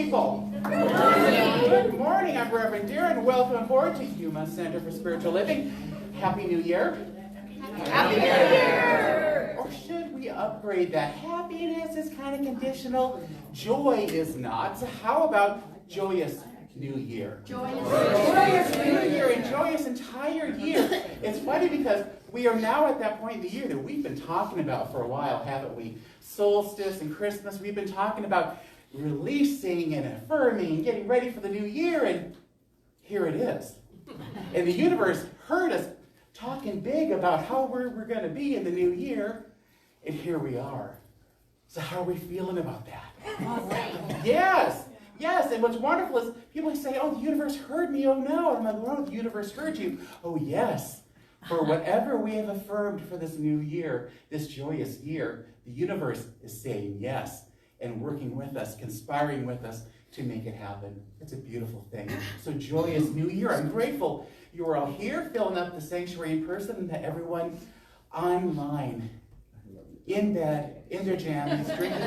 people. Good morning. I'm Reverend Darin. Welcome aboard to Yuma Center for Spiritual Living. Happy New Year. Happy New Year. Or should we upgrade that? Happiness is kind of conditional. Joy is not. So how about joyous New Year? Joyous New Year and joyous entire year. It's funny because we are now at that point in the year that we've been talking about for a while, haven't we? Solstice and Christmas, we've been talking about releasing and affirming and getting ready for the new year, and here it is. And the universe heard us talking big about how we're going to be in the new year, and here we are. So how are we feeling about that? Yes, and what's wonderful is people say, oh, the universe heard me, oh no. I'm like, oh, the universe heard you. Oh yes, for whatever we have affirmed for this new year, this joyous year, the universe is saying yes and working with us, conspiring with us to make it happen. It's a beautiful thing. So joyous new year. I'm grateful you are all here, filling up the sanctuary in person, and that everyone online, in bed, in their jammies, drinking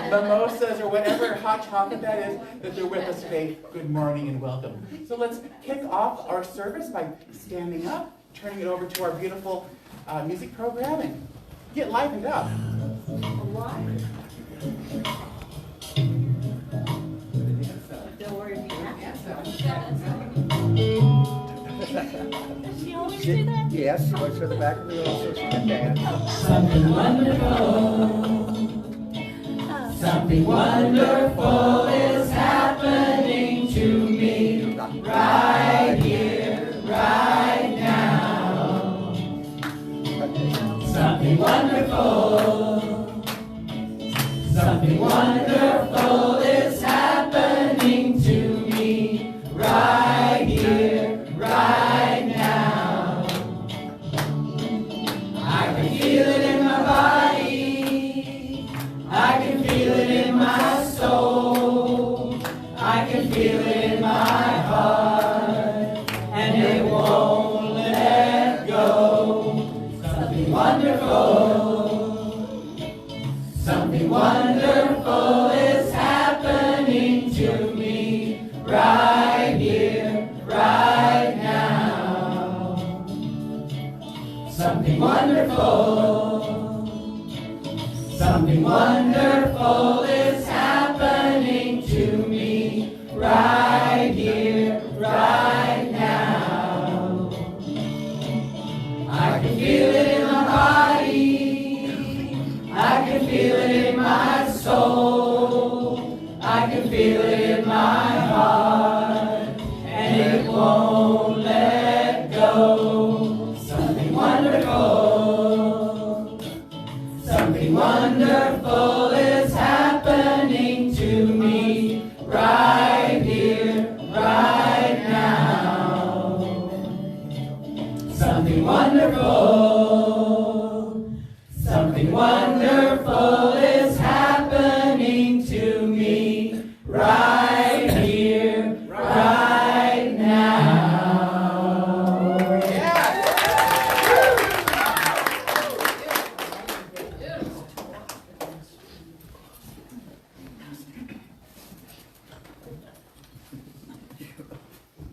mimosas or whatever hot chocolate that is, that they're with us today. Good morning and welcome. So let's kick off our service by standing up, turning it over to our beautiful music program, and get livened up. Don't worry if you Does she always do that? Yes, she goes to the back of the room so she can dance. Something wonderful, something wonderful is happening to me right here, right now. Something wonderful, something wonderful is happening to me right here, right now. I can feel it in my body, I can feel it in my soul, I can feel it in my heart, and it won't let go. Something wonderful, something wonderful is happening to me right here, right now. Something wonderful, something wonderful is happening to me right here, right now. I can feel it in my body, I can feel it in my soul, I can feel it in my heart, and it won't let go. Something wonderful, something wonderful is happening to me right here, right now. Something wonderful, something wonderful is happening to me right here, right now.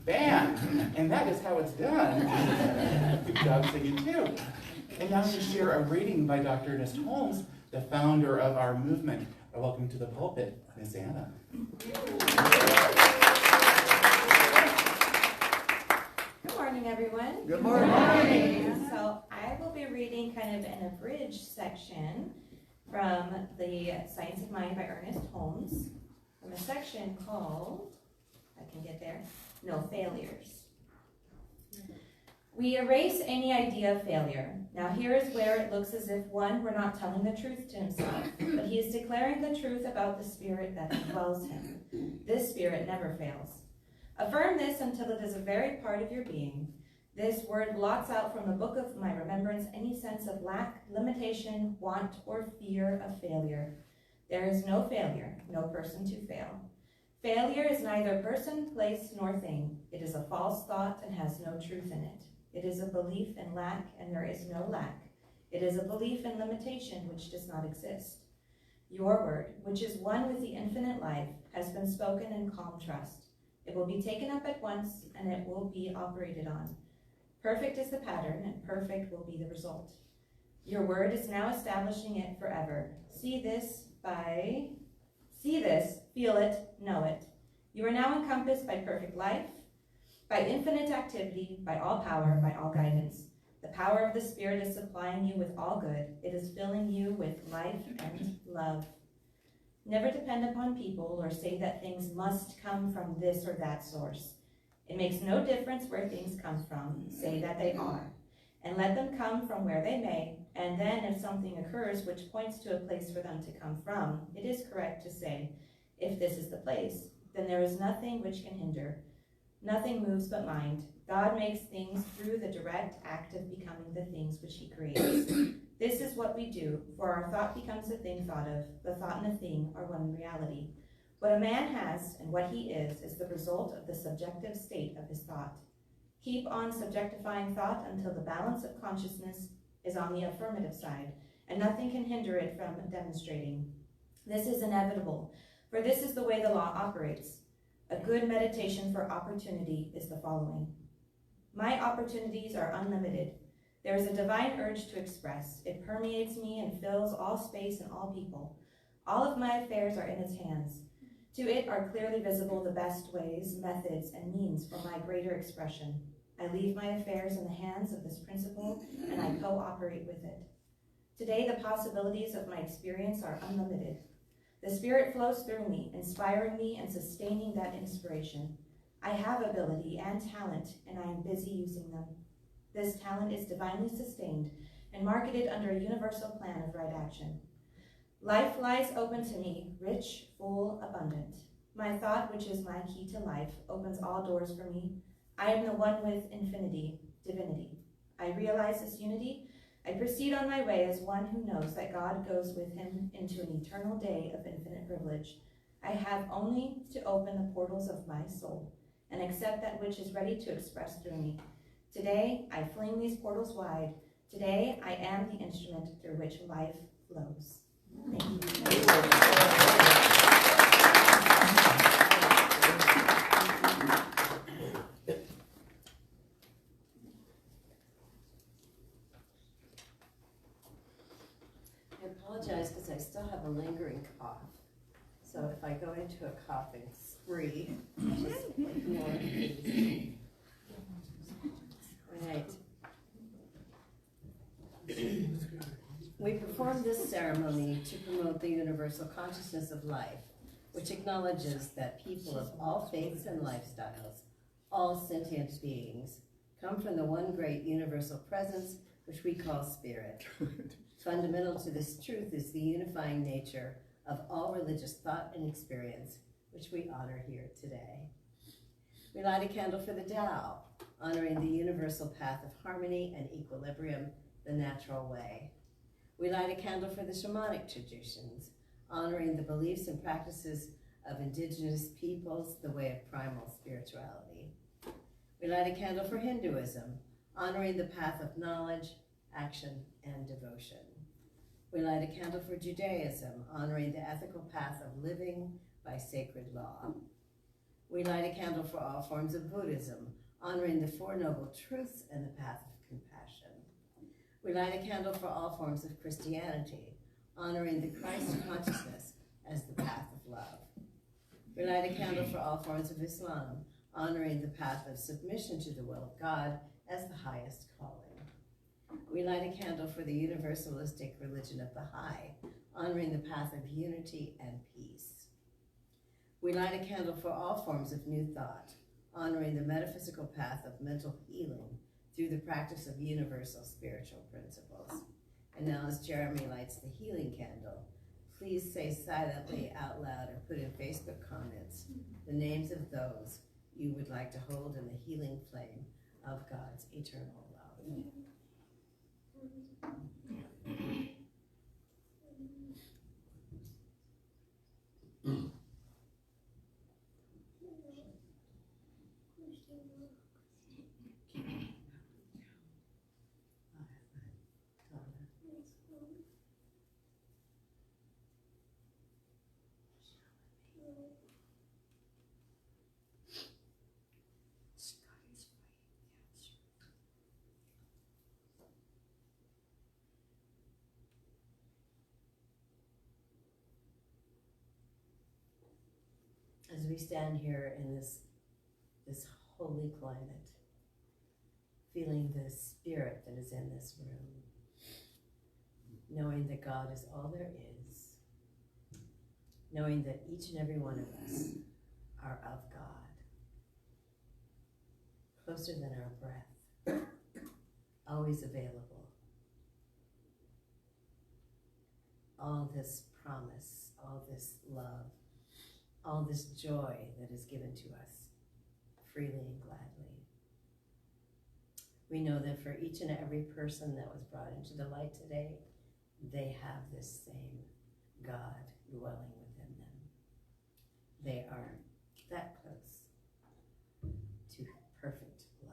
Bam! And that is how it's done. Good job singing too. And now to share a reading by Dr. Ernest Holmes, the founder of our movement. Welcome to the pulpit, Miss Anna. Good morning, everyone. Good morning. So I will be reading kind of an abridged section from the Science of Mind by Ernest Holmes, from a section called, if I can get there, No Failures. We erase any idea of failure. Now here is where it looks as if one were not telling the truth to himself, but he is declaring the truth about the spirit that indwells him. This spirit never fails. Affirm this until it is a very part of your being. This word blots out from the book of my remembrance any sense of lack, limitation, want, or fear of failure. There is no failure, no person to fail. Failure is neither person, place, nor thing. It is a false thought and has no truth in it. It is a belief in lack, and there is no lack. It is a belief in limitation which does not exist. Your word, which is one with the infinite life, has been spoken in calm trust. It will be taken up at once, and it will be operated on. Perfect is the pattern, and perfect will be the result. Your word is now establishing it forever. See this, feel it, know it. You are now encompassed by perfect life, by infinite activity, by all power, by all guidance. The power of the Spirit is supplying you with all good. It is filling you with life and love. Never depend upon people or say that things must come from this or that source. It makes no difference where things come from. Say that they are. And let them come from where they may. And then if something occurs which points to a place for them to come from, it is correct to say, if this is the place, then there is nothing which can hinder. Nothing moves but mind. God makes things through the direct act of becoming the things which he creates. This is what we do, for our thought becomes a thing thought of. The thought and a thing are one in reality. What a man has and what he is the result of the subjective state of his thought. Keep on subjectifying thought until the balance of consciousness is on the affirmative side, and nothing can hinder it from demonstrating. This is inevitable, for this is the way the law operates. A good meditation for opportunity is the following. My opportunities are unlimited. There is a divine urge to express. It permeates me and fills all space and all people. All of my affairs are in its hands. To it are clearly visible the best ways, methods, and means for my greater expression. I leave my affairs in the hands of this principle, and I cooperate with it. Today, the possibilities of my experience are unlimited. The Spirit flows through me, inspiring me and sustaining that inspiration. I have ability and talent, and I am busy using them. This talent is divinely sustained and marketed under a universal plan of right action. Life lies open to me, rich, full, abundant. My thought, which is my key to life, opens all doors for me. I am the one with infinity, divinity. I realize this unity. I proceed on my way as one who knows that God goes with him into an eternal day of infinite privilege. I have only to open the portals of my soul and accept that which is ready to express through me. Today, I fling these portals wide. Today, I am the instrument through which life flows. Thank you. I apologize because I still have a lingering cough. So if I go into a coughing spree, just ignore it, please. Right. We perform this ceremony to promote the universal consciousness of life, which acknowledges that people of all faiths and lifestyles, all sentient beings, come from the one great universal presence, which we call spirit. Fundamental to this truth is the unifying nature of all religious thought and experience, which we honor here today. We light a candle for the Tao, honoring the universal path of harmony and equilibrium, the natural way. We light a candle for the shamanic traditions, honoring the beliefs and practices of indigenous peoples, the way of primal spirituality. We light a candle for Hinduism, honoring the path of knowledge, action, and devotion. We light a candle for Judaism, honoring the ethical path of living by sacred law. We light a candle for all forms of Buddhism, honoring the Four Noble Truths and the path of compassion. We light a candle for all forms of Christianity, honoring the Christ consciousness as the path of love. We light a candle for all forms of Islam, honoring the path of submission to the will of God as the highest calling. We light a candle for the universalistic religion of Baha'i, honoring the path of unity and peace. We light a candle for all forms of new thought, honoring the metaphysical path of mental healing through the practice of universal spiritual principles. And now as Jeremy lights the healing candle, please say silently out loud or put in Facebook comments the names of those you would like to hold in the healing flame of God's eternal love. as we stand here in this holy climate, feeling the spirit that is in this room, knowing that God is all there is, knowing that each and every one of us are of God, closer than our breath, always available. All this promise, all this love, all this joy that is given to us freely and gladly. We know that for each and every person that was brought into the light today, they have this same God dwelling within them. They are that close to perfect life.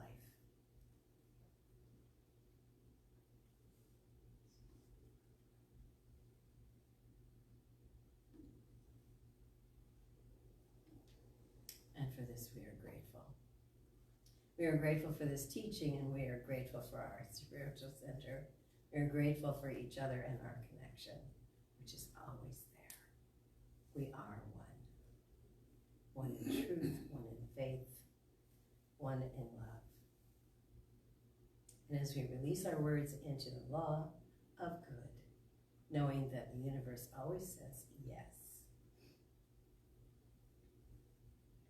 And for this we are grateful. We are grateful for this teaching, and we are grateful for our spiritual center. We are grateful for each other and our connection, which is always there. We are one. One in truth, one in faith, one in love. And as we release our words into the law of good, knowing that the universe always says yes.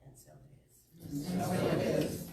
And so it is. So it is.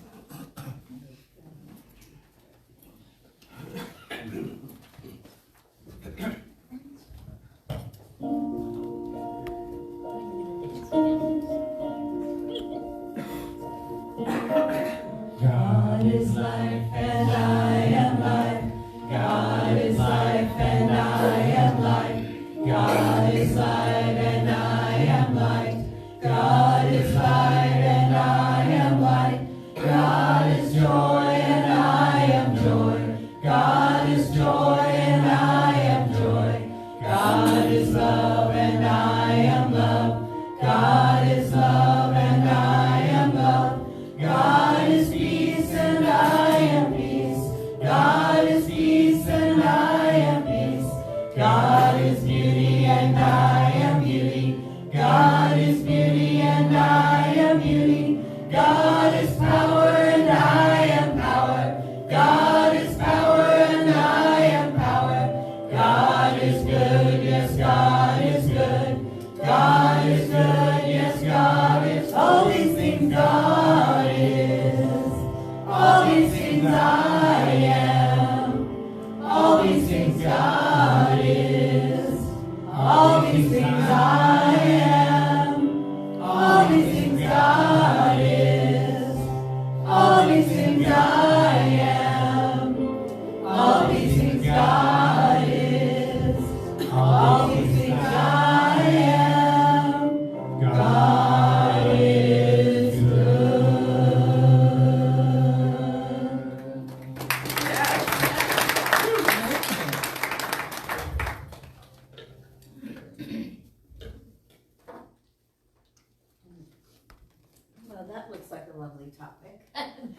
God is life and I am life. God is life and I am life. God is light and I am light. God is light and I am light. God is joy and I am joy. God is joy and I am joy. God is love and I am love. God is love and I am love. God is peace and I am peace. God is peace and I am peace. God is beauty and I am beauty. God is beauty and I am beauty. God is power and I am power. God is power and I am power. God is good, yes, God is good. God is good, yes, God is. All these things God is. All these things I am. All these things God is. All these things I am. All these things God is. All these things I am. All these things God is. All these things I am. God is good. Well, that looks like a lovely topic.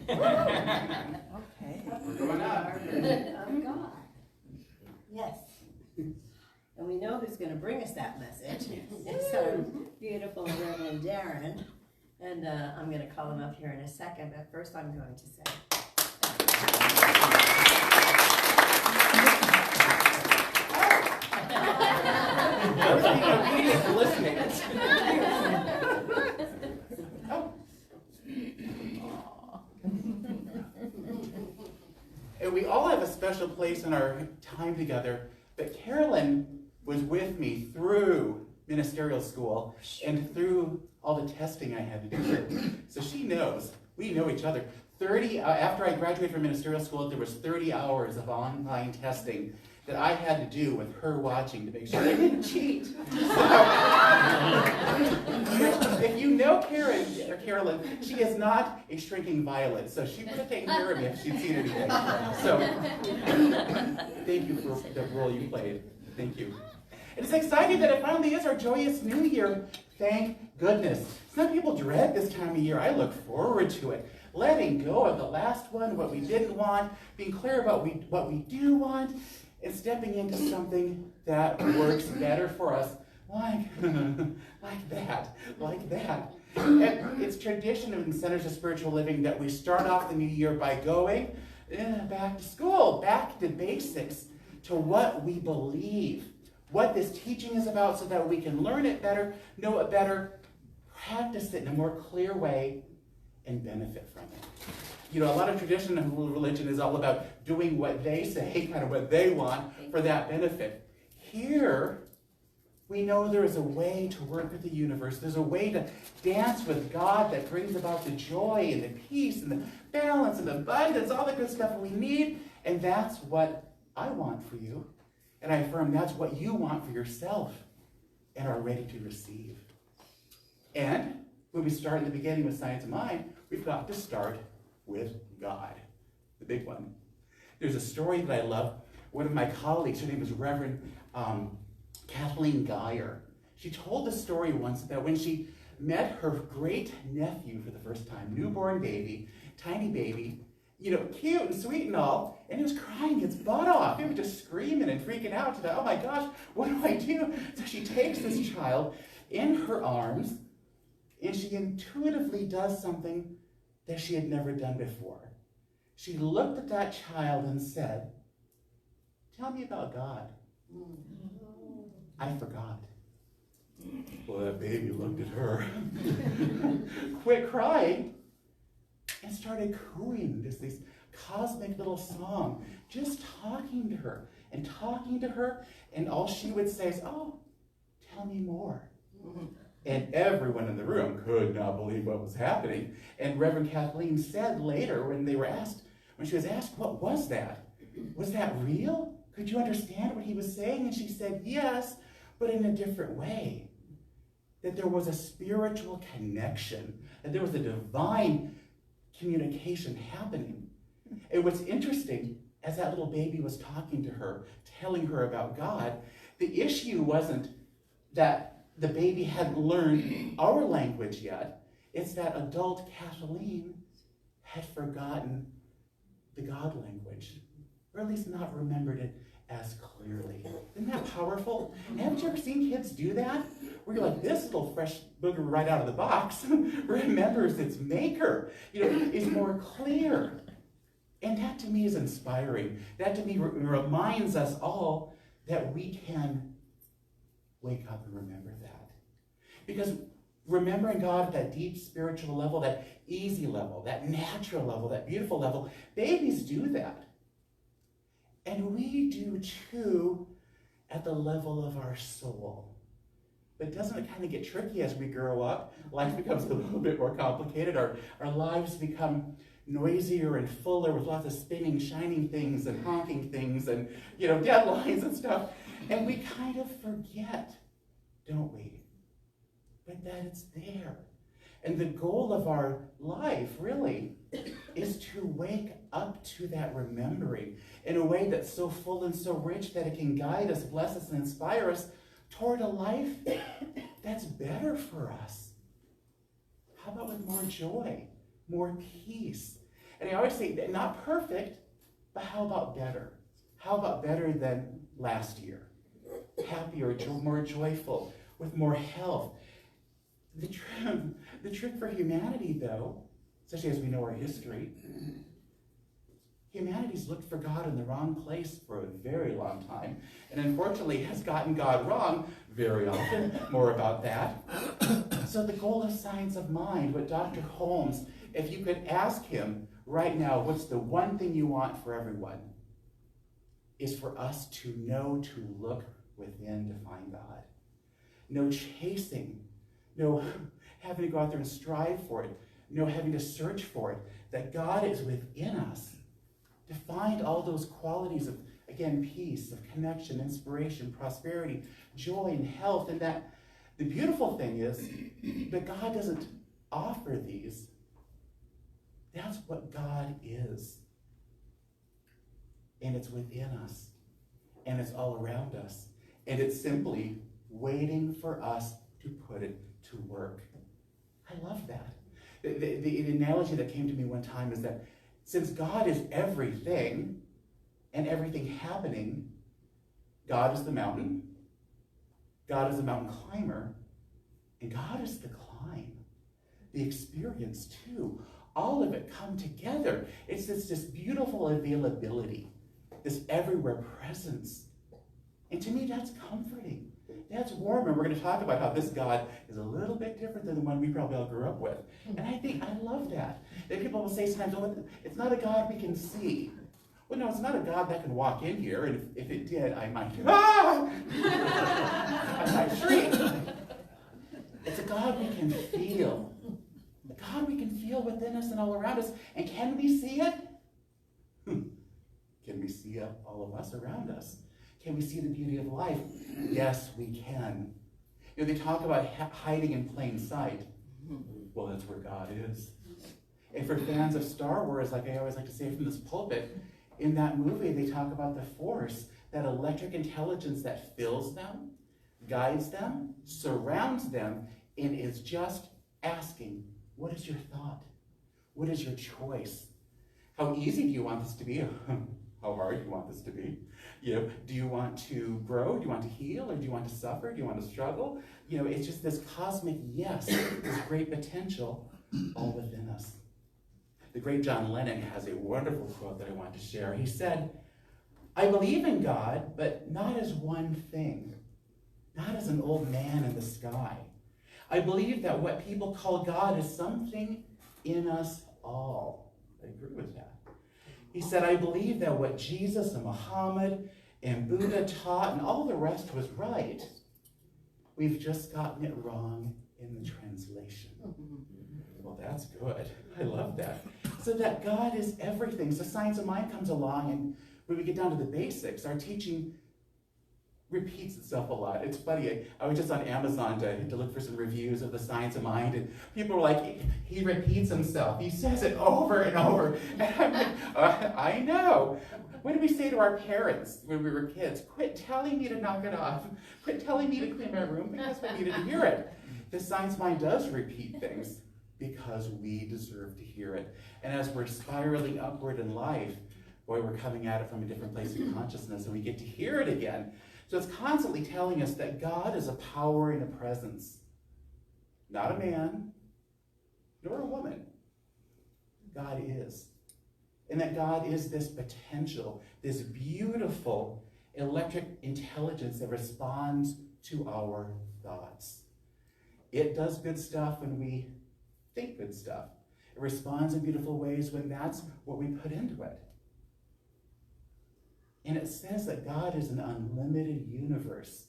Okay. Going up. Of God. Yes. And we know who's going to bring us that message. It's our beautiful Reverend Darin. And I'm going to call him up here in a second, but first I'm going to say. Listening. Oh. And we all have a special place in our time together, but Carolyn was with me through ministerial school and through all the testing I had to do. So she knows, we know each other. After I graduated from ministerial school, there was 30 hours of online testing that I had to do with her watching to make sure I didn't cheat. So, if you know Carolyn, she is not a shrinking violet, so she would have taken care of me if she'd seen anything. So, thank you for the role you played. Thank you. It's exciting that it finally is our joyous new year. Thank goodness. Some people dread this time of year. I look forward to it. Letting go of the last one, what we didn't want, being clear about what we do want, and stepping into something that works better for us, like that. And it's tradition in Centers of Spiritual Living that we start off the new year by going back to school, back to basics, to what we believe, what this teaching is about so that we can learn it better, know it better, practice it in a more clear way, and benefit from it. You know, a lot of tradition of religion is all about doing what they say, kind of what they want for that benefit. Here, we know there is a way to work with the universe. There's a way to dance with God that brings about the joy and the peace and the balance and the abundance, all the good stuff we need. And that's what I want for you. And I affirm that's what you want for yourself and are ready to receive. And when we start in the beginning with Science of Mind, we've got to start with God, the big one. There's a story that I love. One of my colleagues, her name was Reverend Kathleen Geyer. She told the story once that when she met her great nephew for the first time, newborn baby, tiny baby, you know, cute and sweet and all, and he was crying his butt off. He was just screaming and freaking out. She thought, oh my gosh, what do I do? So she takes this child in her arms, and she intuitively does something that she had never done before. She looked at that child and said, tell me about God. I forgot. Well, that baby looked at her, quit crying, and started cooing this cosmic little song, just talking to her, and all she would say is, oh, tell me more. And everyone in the room could not believe what was happening. And Reverend Kathleen said later, when she was asked, what was that? Was that real? Could you understand what he was saying? And she said, yes, but in a different way. That there was a spiritual connection, that there was a divine communication happening. And what's interesting, as that little baby was talking to her, telling her about God, the issue wasn't that the baby hadn't learned our language yet. It's that adult Kathleen had forgotten the God language, or at least not remembered it as clearly. Isn't that powerful? Haven't you ever seen kids do that? Where you're like, this little fresh booger right out of the box remembers its maker, is more clear. And that to me is inspiring. That to me reminds us all that we can wake up and remember that. Because remembering God at that deep spiritual level, that easy level, that natural level, that beautiful level, babies do that. And we do too at the level of our soul. But doesn't it kind of get tricky as we grow up? Life becomes a little bit more complicated. Our lives become noisier and fuller with lots of spinning, shining things and honking things and, deadlines and stuff. And we kind of forget, don't we? But that it's there. And the goal of our life, really, is to wake up to that remembering in a way that's so full and so rich that it can guide us, bless us, and inspire us toward a life that's better for us. How about with more joy, more peace? And I always say, not perfect, but how about better? How about better than last year? Happier, more joyful, with more health. The trick for humanity, though, especially as we know our history, humanity's looked for God in the wrong place for a very long time, and unfortunately has gotten God wrong very often. More about that. So the goal of Science of Mind, with Dr. Holmes, if you could ask him right now, what's the one thing you want for everyone, is for us to know to look within to find God. No chasing, no having to go out there and strive for it, no having to search for it, that God is within us to find all those qualities of, again, peace, of connection, inspiration, prosperity, joy, and health. And that the beautiful thing is that God doesn't offer these. That's what God is. And it's within us. And it's all around us. And it's simply waiting for us to put it to work. I love that. The analogy that came to me one time is that since God is everything and everything happening, God is the mountain, God is the mountain climber, and God is the climb. the experience too. All of it come together. It's this beautiful availability, this everywhere presence. And to me, that's comforting. That's warm. And we're going to talk about how this God is a little bit different than the one we probably all grew up with. And I love that. That people will say sometimes, oh, it's not a God we can see. Well, no, it's not a God that can walk in here. And if it did, I might, I might shriek. It's a God we can feel. A God we can feel within us and all around us. And can we see it? Can we see all of us around us? Can we see the beauty of life? Yes, we can. You know, they talk about hiding in plain sight. Well, that's where God is. And for fans of Star Wars, like I always like to say from this pulpit, in that movie they talk about the Force, that electric intelligence that fills them, guides them, surrounds them, and is just asking, what is your thought? What is your choice? How easy do you want this to be? How hard do you want this to be? You know, do you want to grow? Do you want to heal? Or do you want to suffer? Do you want to struggle? You know, it's just this cosmic yes, this great potential all within us. The great John Lennon has a wonderful quote that I want to share. He said, I believe in God, but not as one thing, not as an old man in the sky. I believe that what people call God is something in us all. I agree with that. He said, I believe that what Jesus and Muhammad and Buddha taught and all the rest was right. We've just gotten it wrong in the translation. Well, that's good. I love that. So that God is everything. So Science of Mind comes along, and when we get down to the basics, our teaching repeats itself a lot. It's funny, I was just on Amazon to look for some reviews of the Science of Mind, and people were like, he repeats himself. He says it over and over. And I'm like, I know. What did we say to our parents when we were kids? Quit telling me to knock it off. Quit telling me to clean my room because we needed to hear it. The Science Mind does repeat things because we deserve to hear it. And as we're spiraling upward in life, boy, we're coming at it from a different place of consciousness, and we get to hear it again. So it's constantly telling us that God is a power and a presence. Not a man, nor a woman. God is. And that God is this potential, this beautiful electric intelligence that responds to our thoughts. It does good stuff when we think good stuff. It responds in beautiful ways when that's what we put into it. And it says that God is an unlimited universe,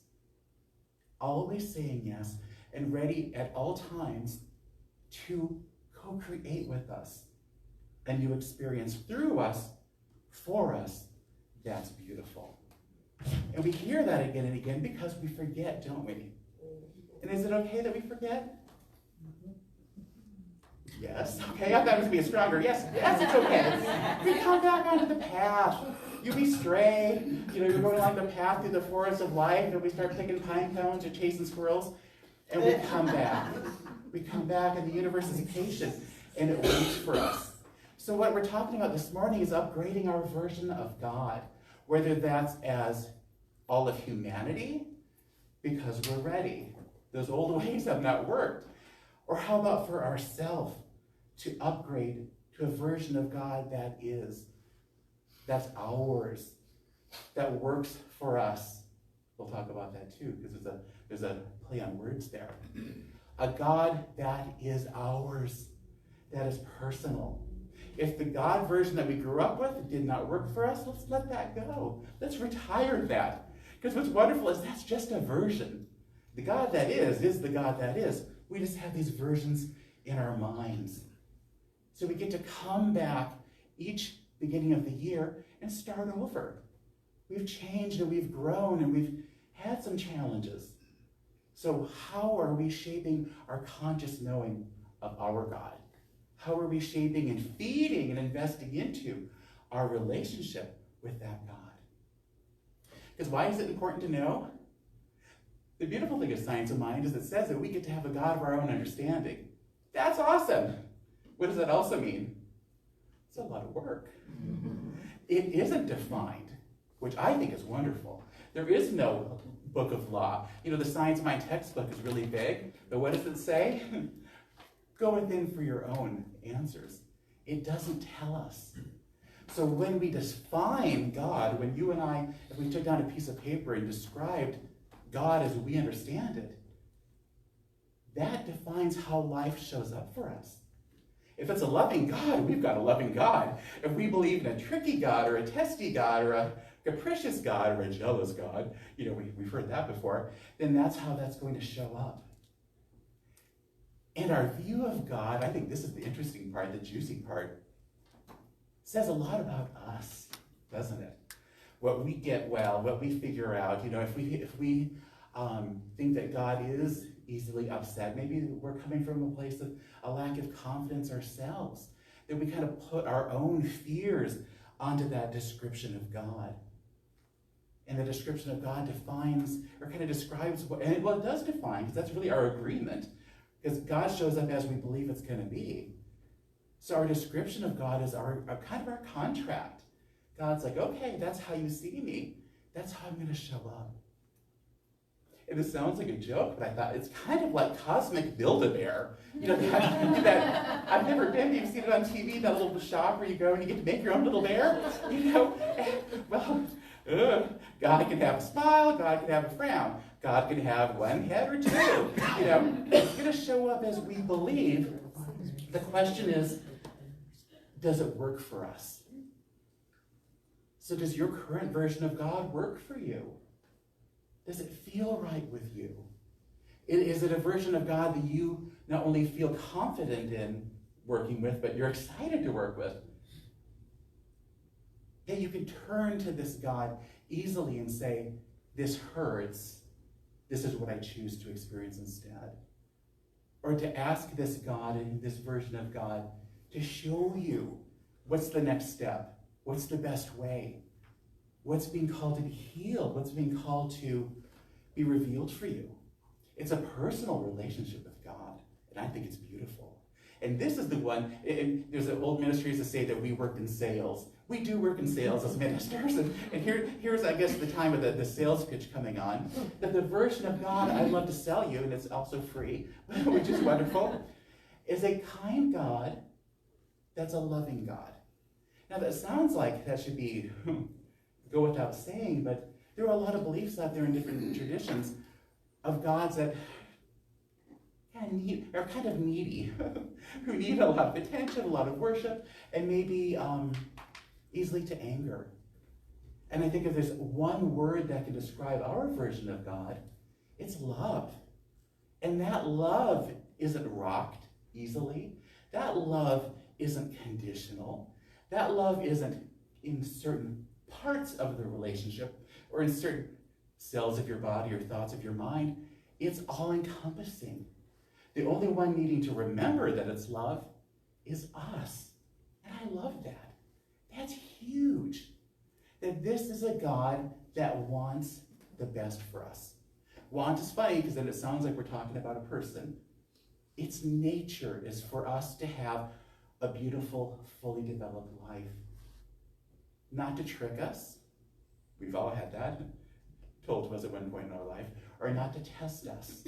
always saying yes and ready at all times to co-create with us a new experience through us, for us. That's beautiful. And we hear that again and again because we forget, don't we? And is it okay that we forget? Yes, okay, I thought it was going to be a stronger yes. Yes, it's okay. We come back onto the path. We stray, you're going along the path through the forest of life, and we start picking pine cones or chasing squirrels, and we come back. We come back, and the universe is patient, and it waits for us. So what we're talking about this morning is upgrading our version of God, whether that's as all of humanity, because we're ready. Those old ways have not worked. Or how about for ourselves, to upgrade to a version of God that's ours, that works for us. We'll talk about that too, because there's a play on words there. A God that is ours, that is personal. If the God version that we grew up with did not work for us, let's let that go. Let's retire that. Because what's wonderful is that's just a version. The God that is the God that is. We just have these versions in our minds. So we get to come back each beginning of the year and start over. We've changed and we've grown and we've had some challenges. So how are we shaping our conscious knowing of our God? How are we shaping and feeding and investing into our relationship with that God? Because why is it important to know? The beautiful thing of Science of Mind is it says that we get to have a God of our own understanding. That's awesome. What does that also mean? It's a lot of work. It isn't defined, which I think is wonderful. There is no book of law. The Science of Mind textbook is really big, but what does it say? Go within for your own answers. It doesn't tell us. So when we define God, when you and I, if we took down a piece of paper and described God as we understand it, that defines how life shows up for us. If it's a loving God, we've got a loving God. If we believe in a tricky God or a testy God or a capricious God or a jealous God, we've heard that before, then that's how that's going to show up. And our view of God, I think this is the interesting part, the juicy part, says a lot about us, doesn't it? What we get well, what we figure out, if we think that God is easily upset, maybe we're coming from a place of a lack of confidence ourselves, that we kind of put our own fears onto that description of God. And the description of God defines, or kind of describes, it does define, because that's really our agreement, because God shows up as we believe it's going to be. So our description of God is our kind of our contract. God's like, okay, that's how you see me. That's how I'm going to show up. And it sounds like a joke, but I thought it's kind of like cosmic Build-A-Bear. That I've never been. You've seen it on TV, that little shop where you go and you get to make your own little bear. Well, God can have a smile. God can have a frown. God can have one head or two. It's going to show up as we believe. The question is, does it work for us? So does your current version of God work for you? Does it feel right with you? Is it a version of God that you not only feel confident in working with, but you're excited to work with? That you can turn to this God easily and say, this hurts. This is what I choose to experience instead. Or to ask this God and this version of God to show you what's the next step, what's the best way, what's being called to be healed, what's being called to be revealed for you. It's a personal relationship with God, and I think it's beautiful. And this is the one, and there's old ministries that say that we work in sales. We do work in sales as ministers, and here's, I guess, the time of the sales pitch coming on. That the version of God I'd love to sell you, and it's also free, which is wonderful, is a kind God that's a loving God. Now that sounds like that should be go without saying, but there are a lot of beliefs out there in different traditions of gods that are kind of needy, who need a lot of attention, a lot of worship, and maybe easily to anger. And I think if there's one word that can describe our version of God, it's love. And that love isn't rocked easily. That love isn't conditional. That love isn't in certain parts of the relationship or in certain cells of your body or thoughts of your mind. It's all-encompassing. The only one needing to remember that it's love is us. And I love that. That's huge. That this is a God that wants the best for us. Want is funny because then it sounds like we're talking about a person. Its nature is for us to have a beautiful, fully developed life. Not to trick us. We've all had that told to us at one point in our life. Or not to test us.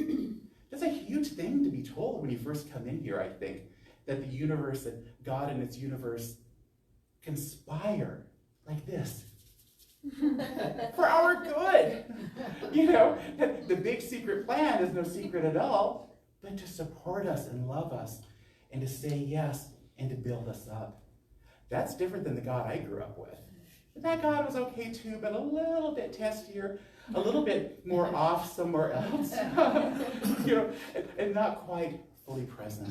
That's a huge thing to be told when you first come in here, I think. That the universe, that God and its universe conspire like this. For our good. The big secret plan is no secret at all, but to support us and love us and to say yes and to build us up. That's different than the God I grew up with. That God was okay too, but a little bit testier, a little bit more off somewhere else, and not quite fully present.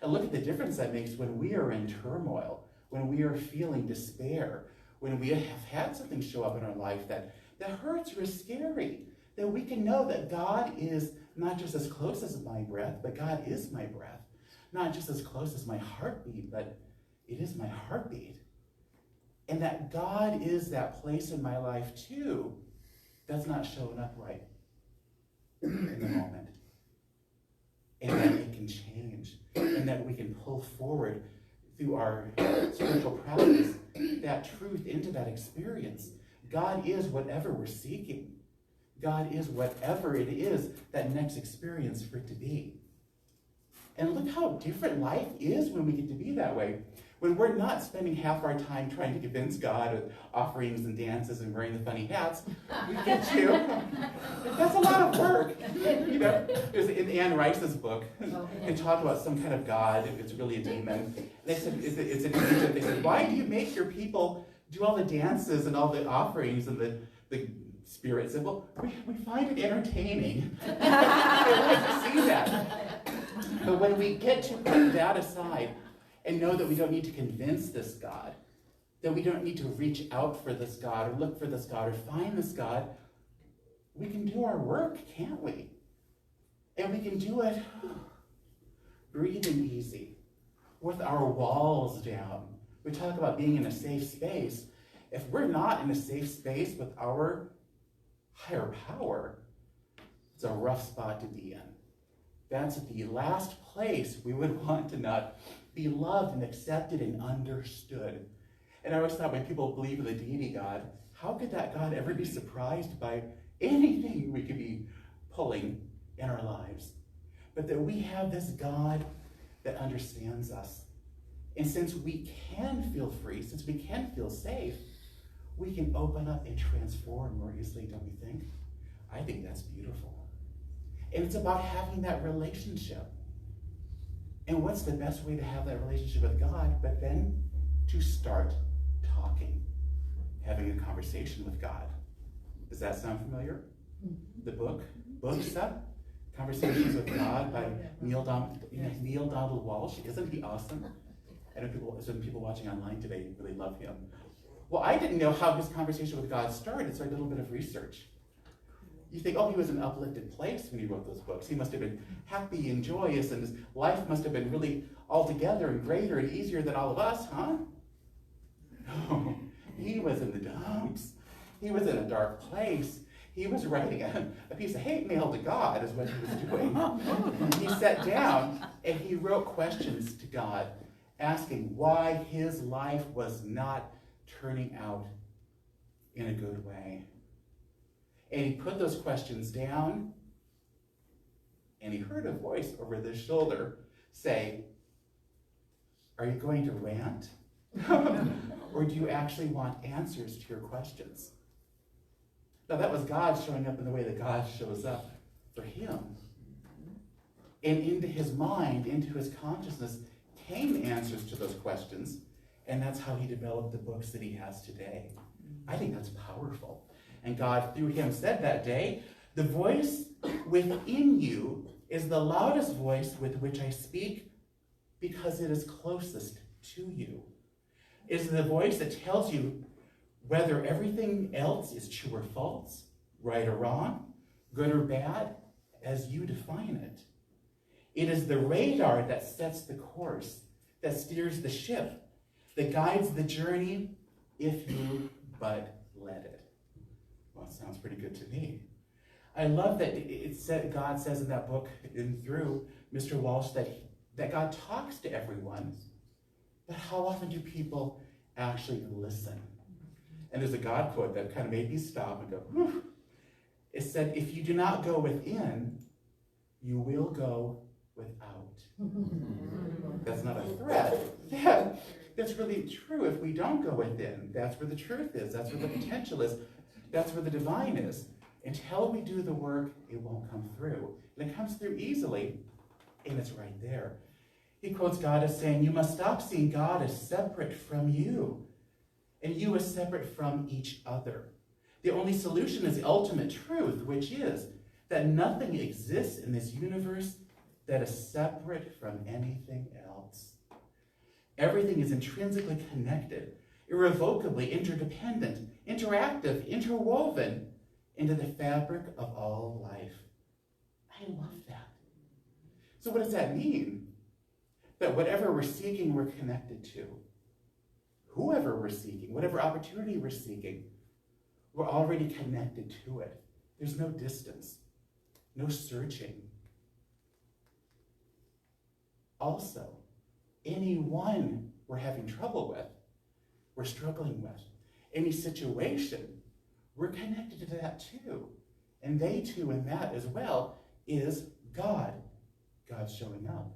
And look at the difference that makes when we are in turmoil, when we are feeling despair, when we have had something show up in our life that hurts or is scary, that we can know that God is not just as close as my breath, but God is my breath. Not just as close as my heartbeat, but it is my heartbeat. And that God is that place in my life too that's not showing up right in the moment. And that it can change. And that we can pull forward through our spiritual practice that truth into that experience. God is whatever we're seeking. God is whatever it is that next experience for it to be. And look how different life is when we get to be that way. When we're not spending half our time trying to convince God with offerings and dances and wearing the funny hats, we get to. That's a lot of work. You know, there's in Anne Rice's book, they talk about some kind of God. It's really a demon. They said it's an agent. They said, why do you make your people do all the dances and all the offerings and the spirit said, well, we find it entertaining. They like to see that. But when we get to put that aside and know that we don't need to convince this God, that we don't need to reach out for this God or look for this God or find this God, we can do our work, can't we? And we can do it breathing easy, with our walls down. We talk about being in a safe space. If we're not in a safe space with our higher power, it's a rough spot to be in. That's the last place we would want to not be loved and accepted and understood. And I always thought when people believe in the deity God, how could that God ever be surprised by anything we could be pulling in our lives? But that we have this God that understands us. And since we can feel free, since we can feel safe, we can open up and transform more easily, don't you think? I think that's beautiful. And it's about having that relationship. And what's the best way to have that relationship with God but then to start talking, having a conversation with God? Does that sound familiar? The books up, Conversations with God by Neil Donald Walsh. Isn't he awesome? I know some people watching online today really love him. Well, I didn't know how his conversation with God started, so I did a little bit of research. You think, oh, he was in an uplifted place when he wrote those books. He must have been happy and joyous, and his life must have been really altogether and greater and easier than all of us, huh? No, he was in the dumps. He was in a dark place. He was writing a piece of hate mail to God is what he was doing. He sat down and he wrote questions to God, asking why his life was not turning out in a good way. And he put those questions down, and he heard a voice over his shoulder say, are you going to rant? Or do you actually want answers to your questions? Now that was God showing up in the way that God shows up for him. And into his mind, into his consciousness, came answers to those questions, and that's how he developed the books that he has today. I think that's powerful. And God, through him, said that day, the voice within you is the loudest voice with which I speak because it is closest to you. It is the voice that tells you whether everything else is true or false, right or wrong, good or bad, as you define it. It is the radar that sets the course, that steers the ship, that guides the journey if you but let it. Well, it sounds pretty good to me. I love that God says in that book, and through Mr. Walsh, that God talks to everyone. But how often do people actually listen? And there's a God quote that kind of made me stop and go, whew. It said, if you do not go within, you will go without. That's not a threat. Yeah, that's really true. If we don't go within, that's where the truth is. That's where the potential is. That's where the divine is. Until we do the work, it won't come through. And it comes through easily, and it's right there. He quotes God as saying, you must stop seeing God as separate from you, and you as separate from each other. The only solution is the ultimate truth, which is that nothing exists in this universe that is separate from anything else. Everything is intrinsically connected, irrevocably interdependent, interactive, interwoven into the fabric of all life. I love that. So what does that mean? That whatever we're seeking, we're connected to. Whoever we're seeking, whatever opportunity we're seeking, we're already connected to it. There's no distance, no searching. Also, anyone we're having trouble with, we're struggling with, any situation, we're connected to that too. And they too, in that as well, is God. God's showing up.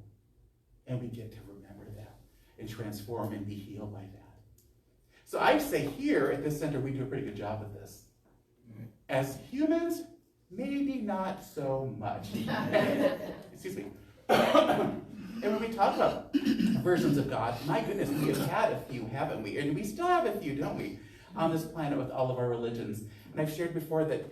And we get to remember that and transform and be healed by that. So I say here at this center, we do a pretty good job of this. As humans, maybe not so much. Excuse me. And when we talk about versions of God, my goodness, we have had a few, haven't we? And we still have a few, don't we, on this planet with all of our religions. And I've shared before that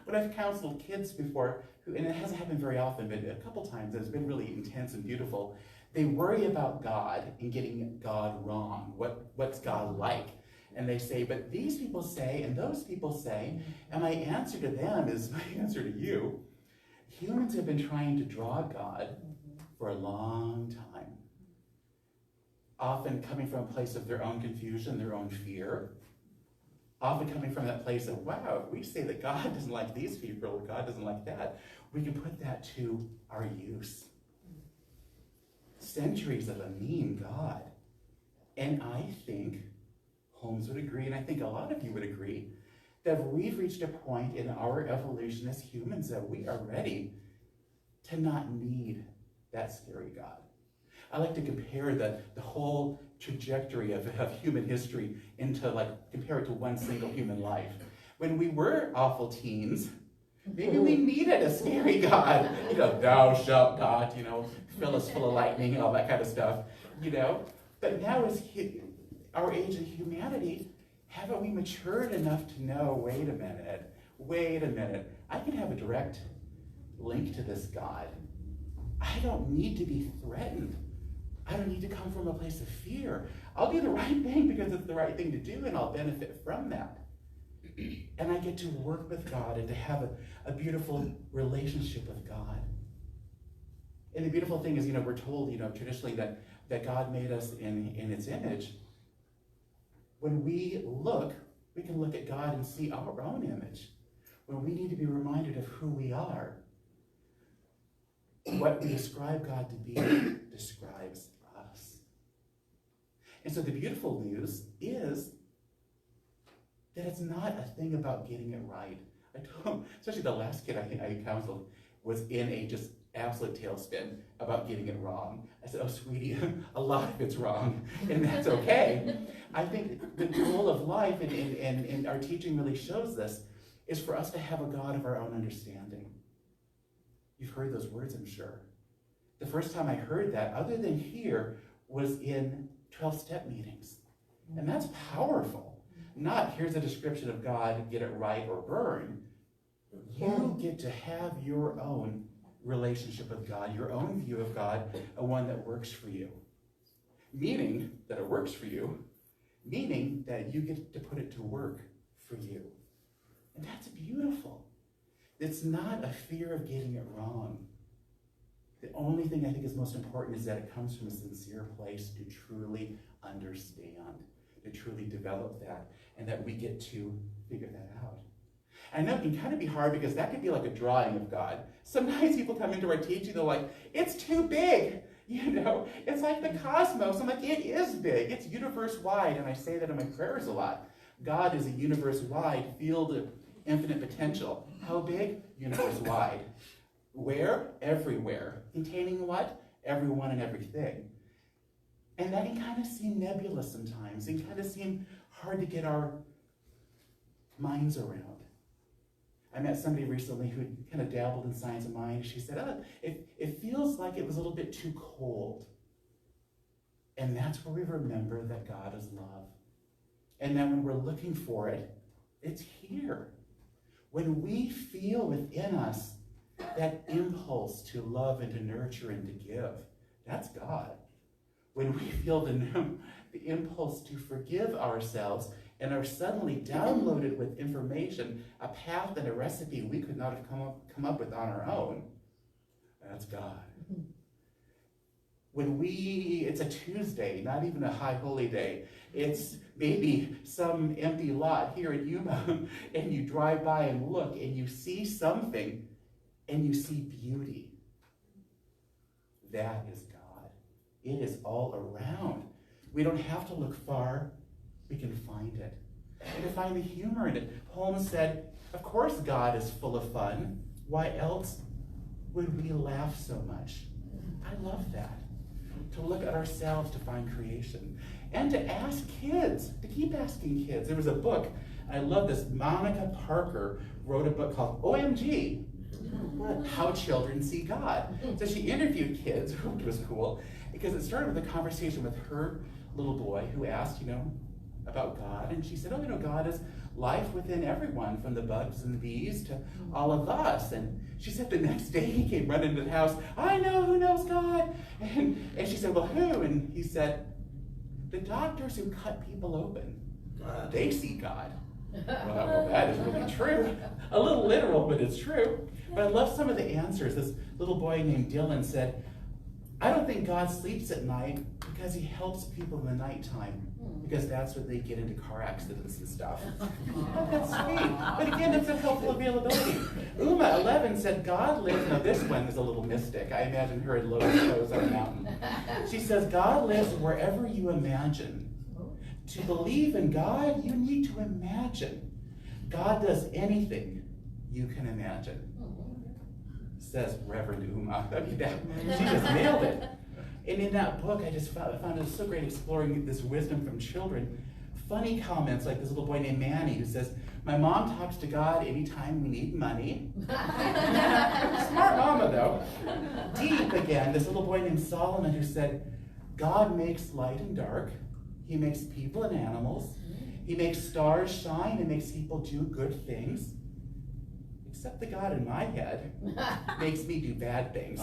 when I've counseled kids before, and it hasn't happened very often, but a couple times, it's been really intense and beautiful. They worry about God and getting God wrong. What's God like? And they say, but these people say, and those people say, and my answer to them is my answer to you. Humans have been trying to draw God for a long time. Often coming from a place of their own confusion, their own fear. Often coming from that place of, wow, if we say that God doesn't like these people, or God doesn't like that, we can put that to our use. Centuries of a mean God. And I think Holmes would agree, and I think a lot of you would agree, that we've reached a point in our evolution as humans that we are ready to not need that scary God. I like to compare the whole trajectory of human history compare it to one single human life. When we were awful teens, maybe we needed a scary God. Thou shalt not, fill us full of lightning and all that kind of stuff, But now as our age of humanity, haven't we matured enough to know, wait a minute, I can have a direct link to this God. I don't need to be threatened. I don't need to come from a place of fear. I'll do the right thing because it's the right thing to do, and I'll benefit from that. And I get to work with God and to have a beautiful relationship with God. And the beautiful thing is, we're told, traditionally that God made us in its image. When we can look at God and see our own image. When we need to be reminded of who we are. What we describe God to be describes us. And so the beautiful news is that it's not a thing about getting it right. Especially the last kid I counseled was in a just absolute tailspin about getting it wrong. I said, oh, sweetie, a lot of it's wrong, and that's okay. I think the goal of life, and our teaching really shows this, is for us to have a God of our own understanding. You've heard those words, I'm sure. The first time I heard that, other than here, was in 12-step meetings. And that's powerful. Not, here's a description of God, get it right or burn. You get to have your own relationship with God, your own view of God, a one that works for you. Meaning that it works for you, meaning that you get to put it to work for you. And that's beautiful. It's not a fear of getting it wrong. The only thing I think is most important is that it comes from a sincere place to truly understand, to truly develop that, and that we get to figure that out. I know it can kind of be hard because that could be like a drawing of God. Sometimes people come into our teaching, they're like, it's too big. It's like the cosmos. I'm like, it is big. It's universe-wide, and I say that in my prayers a lot. God is a universe-wide field of infinite potential. How big? Universe-wide. Where? Everywhere. Containing what? Everyone and everything. And that can kind of seem nebulous sometimes. It can kind of seem hard to get our minds around. I met somebody recently who kind of dabbled in science of mind. She said, it feels like it was a little bit too cold. And that's where we remember that God is love. And then when we're looking for it, it's here. When we feel within us that impulse to love and to nurture and to give, that's God. When we feel the impulse to forgive ourselves and are suddenly downloaded with information, a path and a recipe we could not have come up with on our own, that's God. When it's a Tuesday, not even a high holy day, it's maybe some empty lot here in Yuma, and you drive by and look, and you see something, and you see beauty. That is God. It is all around. We don't have to look far. We can find it. And to find the humor in it. Holmes said, of course God is full of fun. Why else would we laugh so much? I love that. to look at ourselves to find creation, and to ask kids, to keep asking kids. There was a book, I love this, Monica Parker wrote a book called OMG, How Children See God. So she interviewed kids, which was cool, because it started with a conversation with her little boy who asked, about God, and she said, God is life within everyone, from the bugs and the bees to all of us. And she said the next day he came running into the house, I know who knows God. And she said, well, who? And he said, the doctors who cut people open, they see God. Well, that is really true. A little literal, but it's true. But I love some of the answers. This little boy named Dylan said, I don't think God sleeps at night because he helps people in the nighttime, because that's when they get into car accidents and stuff. That's sweet. But again, it's a helpful availability. Yuma, 11, said God lives, now this one is a little mystic. I imagine her in Lotus Toes on a mountain. She says, God lives wherever you imagine. To believe in God, you need to imagine. God does anything you can imagine. Says Reverend Yuma. I mean, she just nailed it. And in that book, I just found it so great exploring this wisdom from children. Funny comments like this little boy named Manny who says, my mom talks to God anytime we need money. Smart mama, though. Deep again, this little boy named Solomon who said, God makes light and dark. He makes people and animals. He makes stars shine and makes people do good things. Except the God in my head makes me do bad things.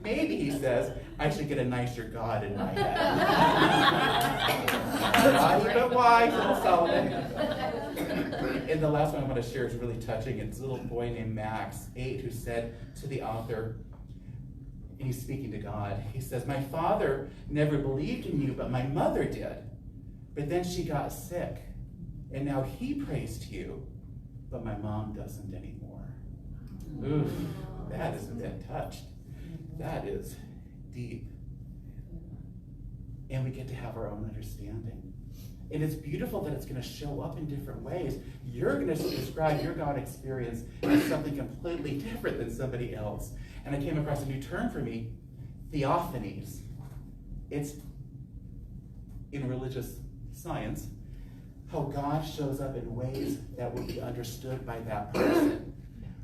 Maybe, he says, I should get a nicer God in my head. But why, little Solomon? And the last one I want to share is really touching. It's a little boy named Max, 8, who said to the author, and he's speaking to God, he says, my father never believed in you, but my mother did. But then she got sick, and now he prays to you, but my mom doesn't anymore. Oof, that is a bit touched. That is deep. And we get to have our own understanding. And it's beautiful that it's going to show up in different ways. You're going to describe your God experience as something completely different than somebody else. And I came across a new term for me, theophanies. It's in religious science, how God shows up in ways that will be understood by that person.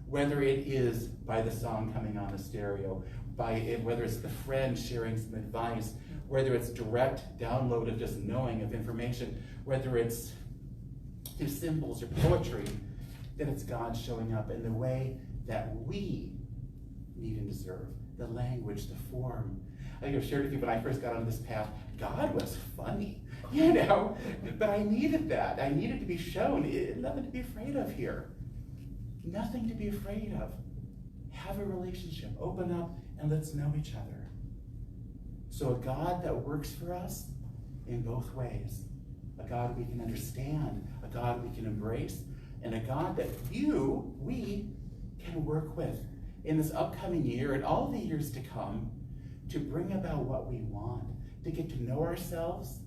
Whether it is by the song coming on the stereo, whether it's the friend sharing some advice, whether it's direct download of just knowing of information, whether it's through symbols or poetry, that it's God showing up in the way that we need and deserve. The language, the form. I think I've shared with you when I first got on this path, God was funny, but I needed that. I needed to be shown. Nothing to be afraid of here. Nothing to be afraid of. Have a relationship, open up, and let's know each other. So a God that works for us in both ways. A God we can understand, a God we can embrace, and a God that we can work with in this upcoming year and all the years to come to bring about what we want, to get to know ourselves,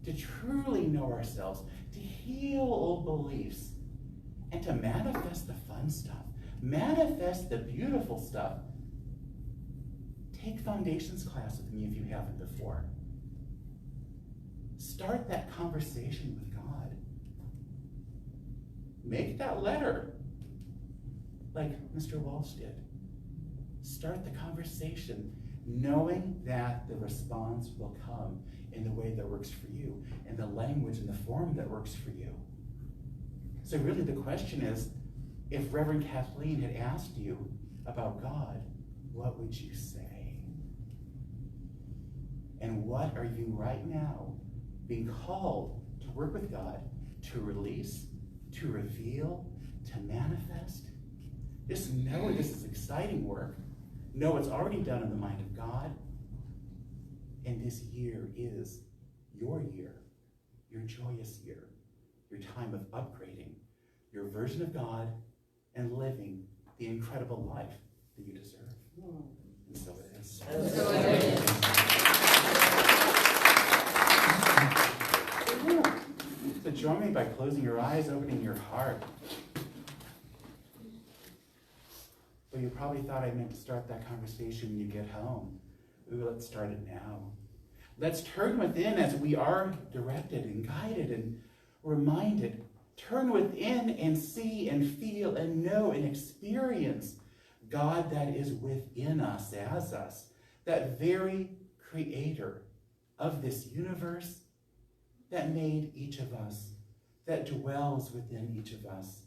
to truly know ourselves, to heal old beliefs, and to manifest the fun stuff, manifest the beautiful stuff. Take Foundations class with me if you haven't before. Start that conversation with God. Make that letter like Mr. Walsh did. Start the conversation knowing that the response will come in the way that works for you, in the language and the form that works for you. So really the question is, if Reverend Kathleen had asked you about God, what would you say? And what are you right now being called to work with God, to release, to reveal, to manifest? Just know this is exciting work. Know it's already done in the mind of God. And this year is your year, your joyous year, your time of upgrading, your version of God, and living the incredible life that you deserve. And so it is. So it is. So join me by closing your eyes, opening your heart. Well, you probably thought I meant to start that conversation when you get home. Ooh, let's start it now. Let's turn within as we are directed and guided and reminded. Turn within and see and feel and know and experience God that is within us, as us, that very creator of this universe that made each of us, that dwells within each of us,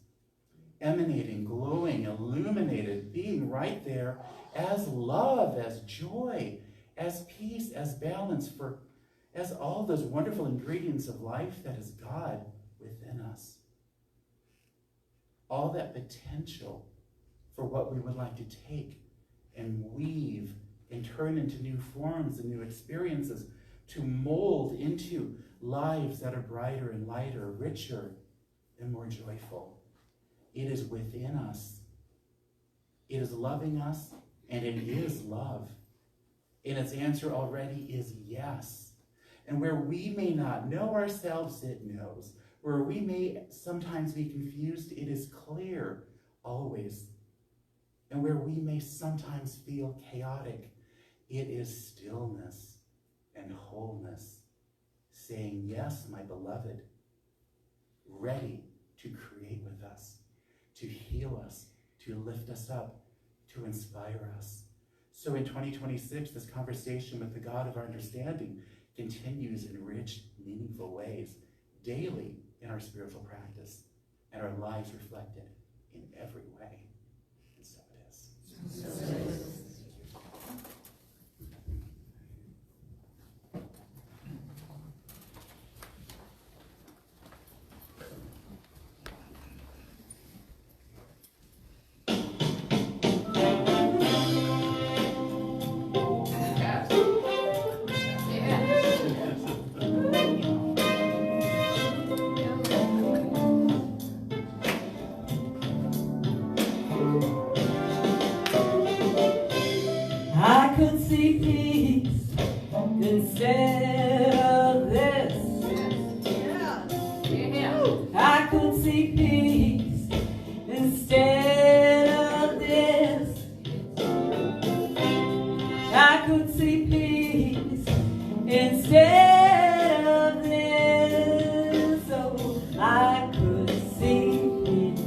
emanating, glowing, illuminated, being right there as love, as joy, as peace, as balance, as all those wonderful ingredients of life that is God within us. All that potential for what we would like to take and weave and turn into new forms and new experiences, to mold into lives that are brighter and lighter, richer and more joyful. It is within us. It is loving us, and it is love. And its answer already is yes. And where we may not know ourselves, it knows. Where we may sometimes be confused, it is clear always. And where we may sometimes feel chaotic, it is stillness and wholeness, saying, yes, my beloved, ready to create with us, to heal us, to lift us up, to inspire us. So in 2026, this conversation with the God of our understanding continues in rich, meaningful ways, daily in our spiritual practice, and our lives reflected in every way. And so it is. So it is. I could see peace instead of this. I could see peace instead of this. I could see peace instead of this. So I could see peace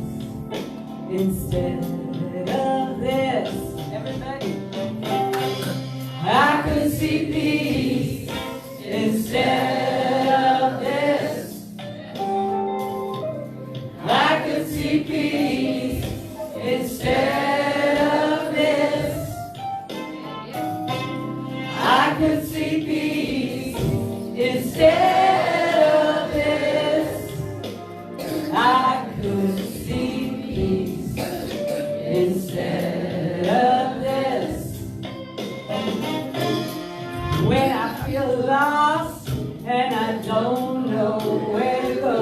instead of this. Everybody. I could see peace instead of this. I could see peace instead of this. I could see peace instead of this. I could see peace instead of this. When I feel lost and I don't know where to go,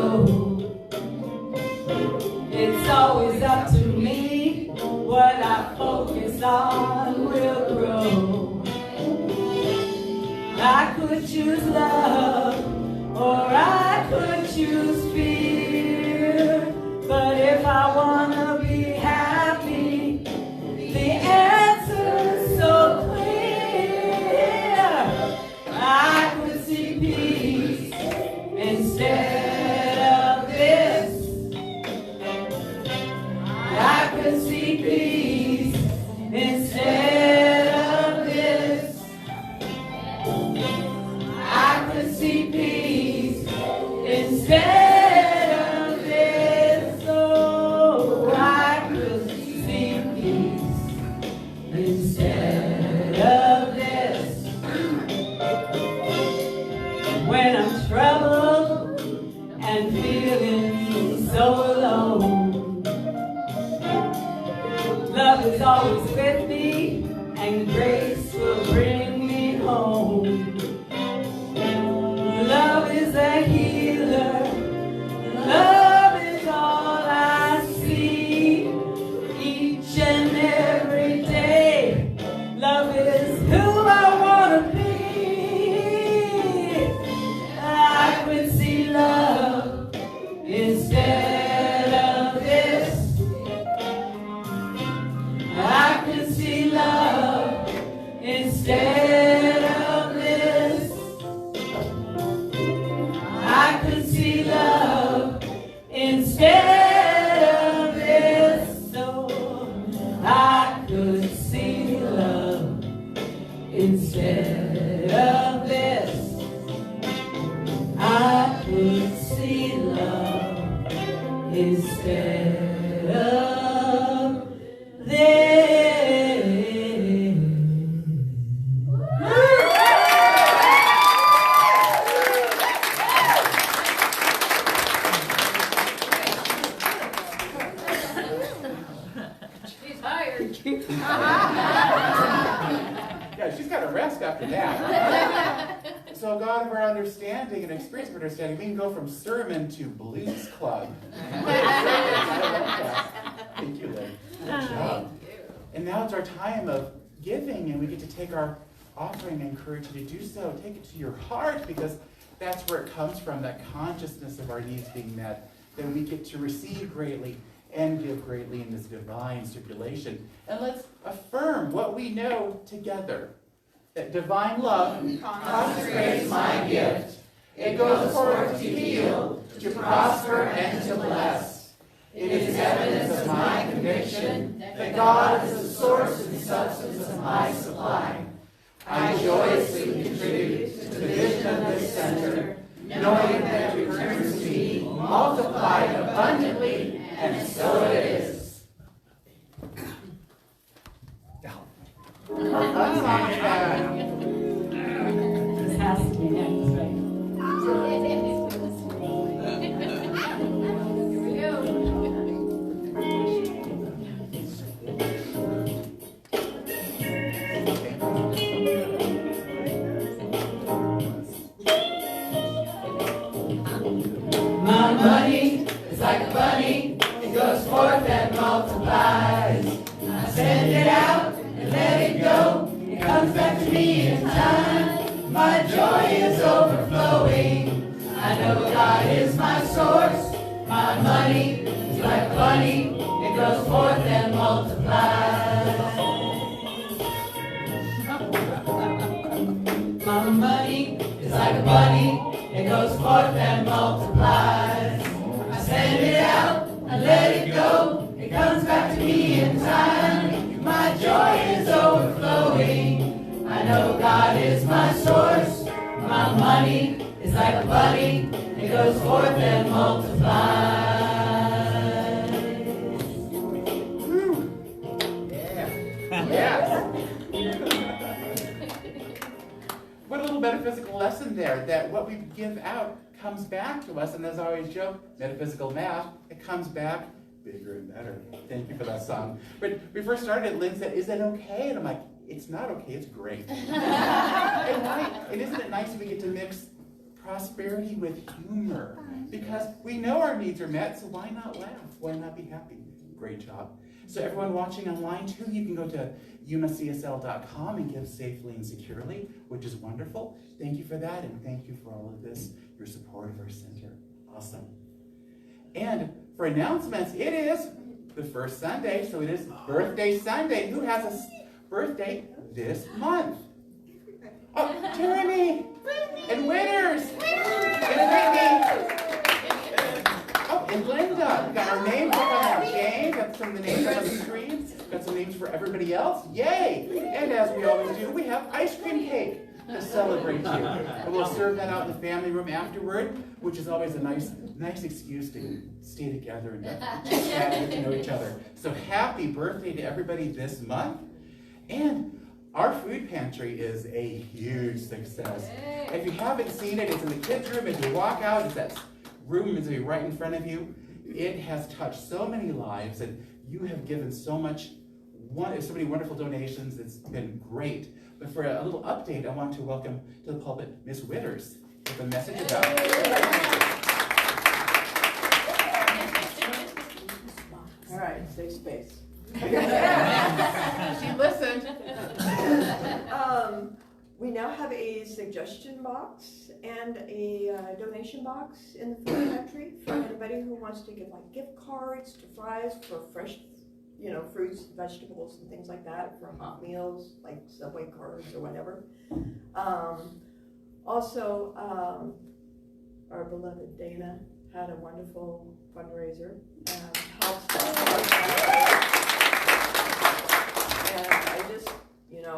it's always up to me. What I focus on will grow. I could choose love, or I could choose fear. But if I wanna be happy, the answer's so clear. I could see peace instead of this. I could see peace instead of this. I could see peace instead of this. Oh, I could see peace instead of this. When I'm troubled and feeling so alone, love is always with me, and grace will bring me home. Love is a healer. Love is all I see each and every day. Love is who I want to be. I could see love instead of this. I instead of them. She's hired. Yeah, she's got to rest after that. So God of our understanding and experience of understanding, we can go from sermon to blues club. I love that. Thank you, Lynn. Good job. And now it's our time of giving, and we get to take our offering and encourage you to do so. Take it to your heart, because that's where it comes from, that consciousness of our needs being met. Then we get to receive greatly and give greatly in this divine circulation. And let's affirm what we know together. That divine love consecrates my gift. It goes forth to heal, to prosper, and to bless. It is evidence of my conviction that God is the source and substance of my supply. I joyously contribute to the vision of this center, knowing that it returns to me multiplied abundantly, and so it is. This has to be next, right? My money is like a bunny, it goes forth and multiplies. I send it out and let it go, it comes back to me in time. My joy is overflowing, I know God is my source. My money is like a bunny, it goes forth and multiplies. My money is like a bunny, it goes forth and multiplies. I send it out, I let it go, it comes back to me in time. My joy is overflowing, I know God is my source. My money is like a bunny, it goes forth and multiplies. Yes. What a little metaphysical lesson there, that what we give out comes back to us, and as I always joke, metaphysical math, it comes back bigger and better. Thank you for that song. But we first started, Lynn said, is that okay? And I'm like, it's not okay, it's great. And isn't it nice if we get to mix prosperity with humor? Because we know our needs are met, so why not laugh? Why not be happy? Great job. So everyone watching online too, you can go to YumaCSL.com and give safely and securely, which is wonderful. Thank you for that, and thank you for all of this, your support of our center. Awesome. And for announcements, it is the first Sunday, so it is Birthday Sunday. Who has a birthday this month? Oh, Jeremy! And winners! And Whitney! Oh, and Linda! We got our names up on that chain. Got some of the names up on the screen. Got some names for everybody else. Yay! And as we always do, we have ice cream cake to celebrate you. And we'll serve that out in the family room afterward, which is always a nice excuse to stay together and chat and get to know each other. So happy birthday to everybody this month. And our food pantry is a huge success. If you haven't seen it, it's in the kids' room. As you walk out, it's that room is right in front of you. It has touched so many lives, and you have given so many wonderful donations. It's been great. But for a little update, I want to welcome to the pulpit Miss Witters with a message about All right, safe space. She listened. We now have a suggestion box and a donation box in the food pantry for anybody who wants to give like gift cards to Fry's for fresh, fruits, vegetables, and things like that for hot meals, like Subway cards or whatever. Also, our beloved Dana had a wonderful fundraiser and helped. And I just,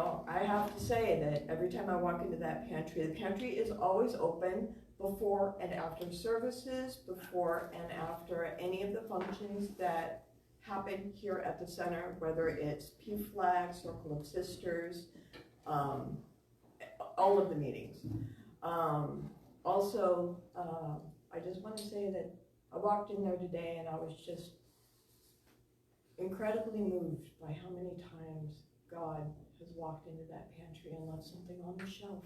know, I have to say that every time I walk into that pantry, the pantry is always open before and after services, before and after any of the functions that happen here at the center, whether it's PFLAG, Circle of Sisters, all of the meetings. Also, I just want to say that I walked in there today and I was just incredibly moved by how many times God has walked into that pantry and left something on the shelf.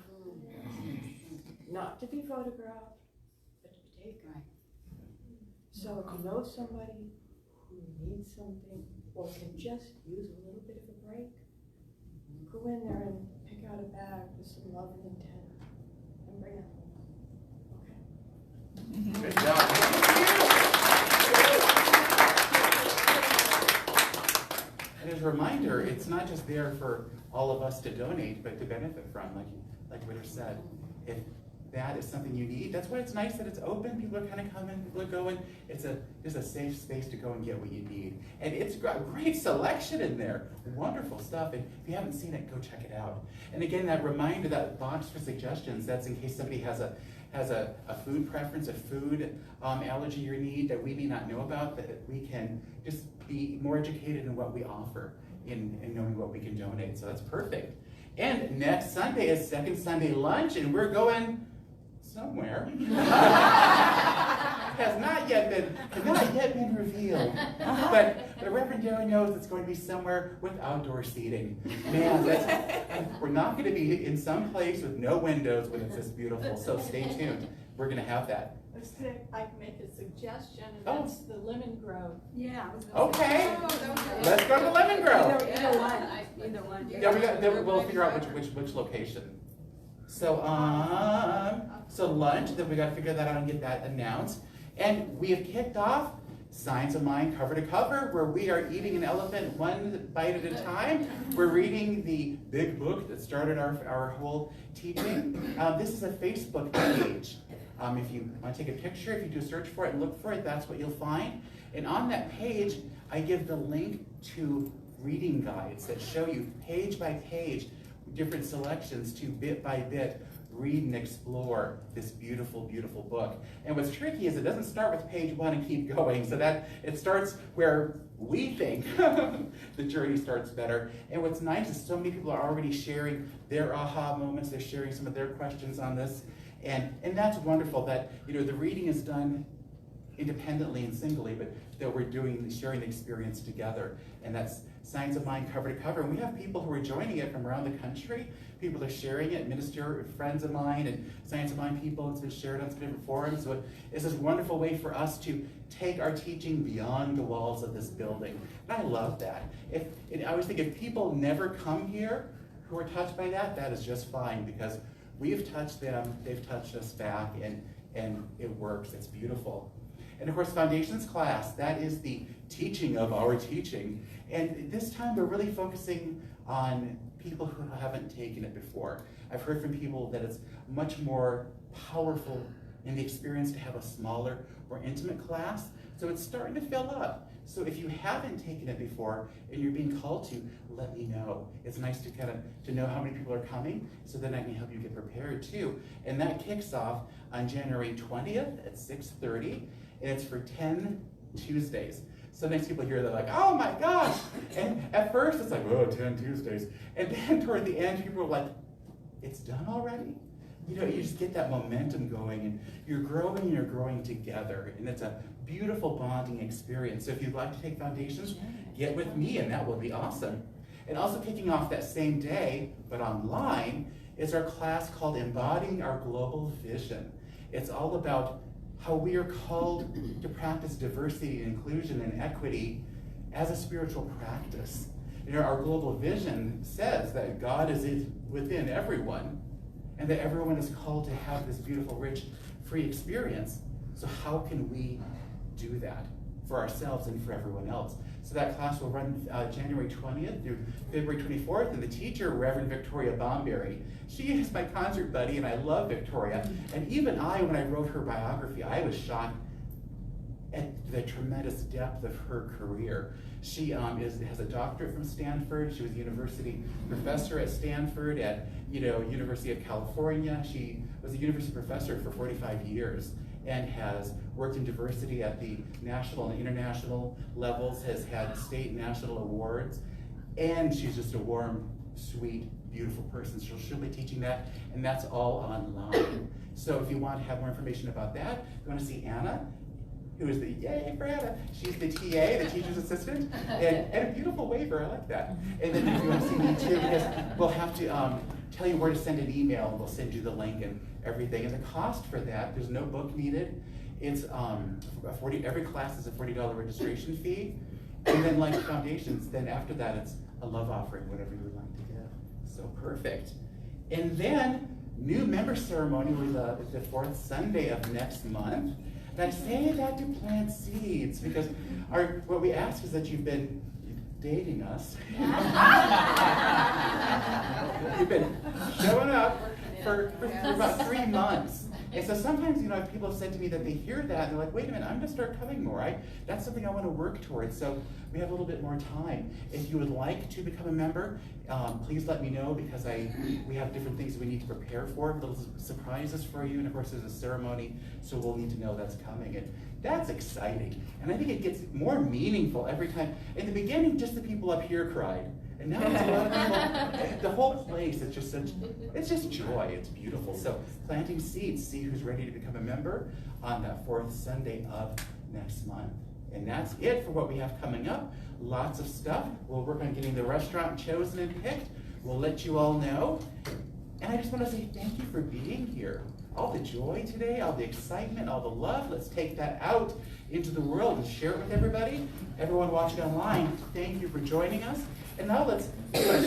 Not to be photographed, but to be taken. So if you know somebody who needs something or can just use a little bit of a break, go in there and pick out a bag with some love and intent and bring it home. Okay? Good job. And as a reminder, it's not just there for all of us to donate, but to benefit from, like Ritter said. If that is something you need, that's why it's nice that it's open. People are kind of coming, people are going. It's a safe space to go and get what you need. And it's got a great selection in there. Wonderful stuff. And if you haven't seen it, go check it out. And again, that reminder, that box for suggestions, that's in case somebody has a food preference, a food allergy or need that we may not know about, that we can just be more educated in what we offer in knowing what we can donate. So that's perfect. And next Sunday is Second Sunday Lunch, and we're going somewhere. Has not yet been revealed. But the Reverend Darin knows it's going to be somewhere with outdoor seating. Man, we're not going to be in some place with no windows when it's this beautiful. So stay tuned. We're going to have that. I can make a suggestion, and that's the Lemon Grove. Yeah. Okay. Let's go to Lemon Grove. Either one. Yeah, we'll figure out which location. So so lunch, then we got to figure that out and get that announced. And we have kicked off Science of Mind cover to cover, where we are eating an elephant one bite at a time. We're reading the big book that started our whole teaching. This is a Facebook page. If you want to take a picture, if you do a search for it and look for it, that's what you'll find. And on that page, I give the link to reading guides that show you page by page different selections to bit by bit read and explore this beautiful, beautiful book. And what's tricky is it doesn't start with page 1 and keep going, so that it starts where we think the journey starts better. And what's nice is so many people are already sharing their aha moments, they're sharing some of their questions on this. And that's wonderful that, you know, the reading is done independently and singly, but that we're sharing the experience together. And that's Science of Mind cover to cover. And we have people who are joining it from around the country. People are sharing it, minister friends of mine and Science of Mind people. It's been shared on some different forums. So it's this wonderful way for us to take our teaching beyond the walls of this building. And I love that. I always think if people never come here who are touched by that, that is just fine, because we've touched them, they've touched us back, and it works. It's beautiful. And of course, Foundations class, that is the teaching of our teaching. And this time we're really focusing on people who haven't taken it before. I've heard from people that it's much more powerful in the experience to have a smaller, more intimate class. So it's starting to fill up. So if you haven't taken it before and you're being called to, let me know. It's nice to know how many people are coming, so then I can help you get prepared too. And that kicks off on January 20th at 6:30. And it's for 10 Tuesdays. Sometimes people hear that like, oh my gosh. And at first it's like, oh, 10 Tuesdays. And then toward the end, people are like, it's done already? You know, you just get that momentum going, and you're growing together. And it's a beautiful bonding experience. So if you'd like to take Foundations, get with me, and that will be awesome. And also kicking off that same day, but online, is our class called Embodying Our Global Vision. It's all about how we are called to practice diversity and inclusion and equity as a spiritual practice. You know, our global vision says that God is within everyone, and that everyone is called to have this beautiful, rich, free experience. So how can we do that for ourselves and for everyone else? So that class will run January 20th through February 24th, and the teacher, Reverend Victoria Bomberry, she is my concert buddy, and I love Victoria. And even when I wrote her biography, I was shocked at the tremendous depth of her career. She has a doctorate from Stanford. She was a university professor at Stanford, at University of California. She was a university professor for 45 years and has worked in diversity at the national and international levels, has had state and national awards, and she's just a warm, sweet, beautiful person. So she'll be teaching that, and that's all online. So if you want to have more information about that, you want to see Anna, who is the, yay for Anna, she's the TA, the teacher's assistant, and a beautiful waiver, I like that. And then if you want to see me too, because we'll have to tell you where to send an email, and we'll send you the link and everything. And the cost for that, there's no book needed. It's every class is a $40 registration fee. And then like foundations, then after that it's a love offering, whatever you would like to give. So perfect. And then new member ceremony was the fourth Sunday of next month. And I say that to plant seeds because what we ask is that you've been dating us. You've been showing up for about 3 months. And so sometimes, people have said to me that they hear that and they're like, wait a minute, I'm gonna start coming more. That's something I wanna work towards. So we have a little bit more time. If you would like to become a member, please let me know because we have different things we need to prepare for, little surprises for you, and of course there's a ceremony, so we'll need to know that's coming. And that's exciting. And I think it gets more meaningful every time. In the beginning, just the people up here cried. And now there's a lot of people, the whole place, it's just joy, it's beautiful. So planting seeds, see who's ready to become a member on that fourth Sunday of next month. And that's it for what we have coming up. Lots of stuff. We'll work on getting the restaurant chosen and picked. We'll let you all know. And I just want to say thank you for being here. All the joy today, all the excitement, all the love, let's take that out into the world and share it with everybody. Everyone watching online, thank you for joining us. And now let's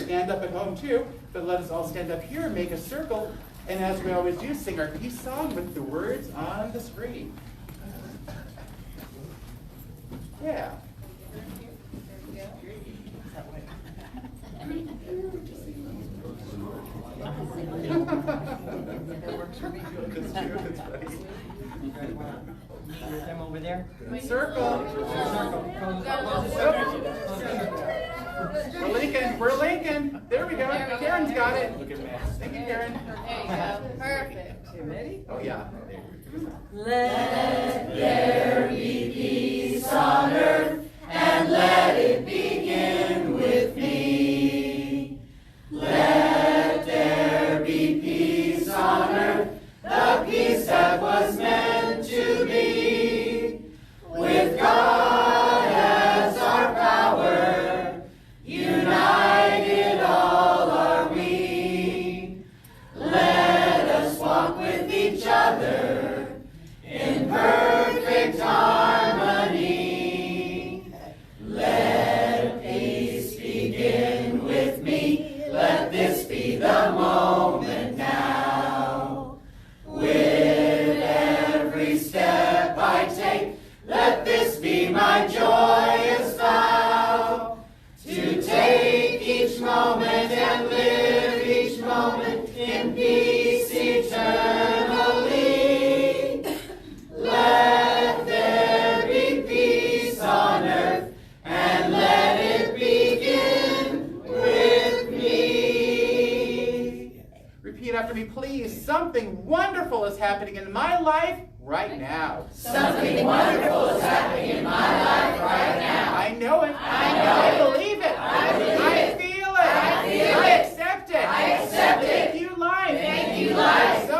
stand up at home too, but let us all stand up here and make a circle. And as we always do, sing our peace song with the words on the screen. Yeah. That works for me. Them over there? Circle. We're Lincoln. There we go. Karen's got it. Look at Matt. Thank you, Karen. There you go. Perfect. You ready? Oh, yeah. Let there be peace on earth, and let it begin with me. Let there be peace on earth, the peace that was meant to be. With God as our power, united all are we. Let us walk with each other in perfect harmony. Let peace begin with me. Let this be the moment now. With every step I take, let this be my joyous vow. To take each moment and live each moment in peace eternally. Let there be peace on earth, and let it begin with me. Repeat after me, please. Something wonderful is happening in my life right now. Something wonderful is happening in my life right now. I know it. I know I it. believe it. I believe I it. feel it. I feel I it. accept it. I accept it. Thank you, life. Thank you, life.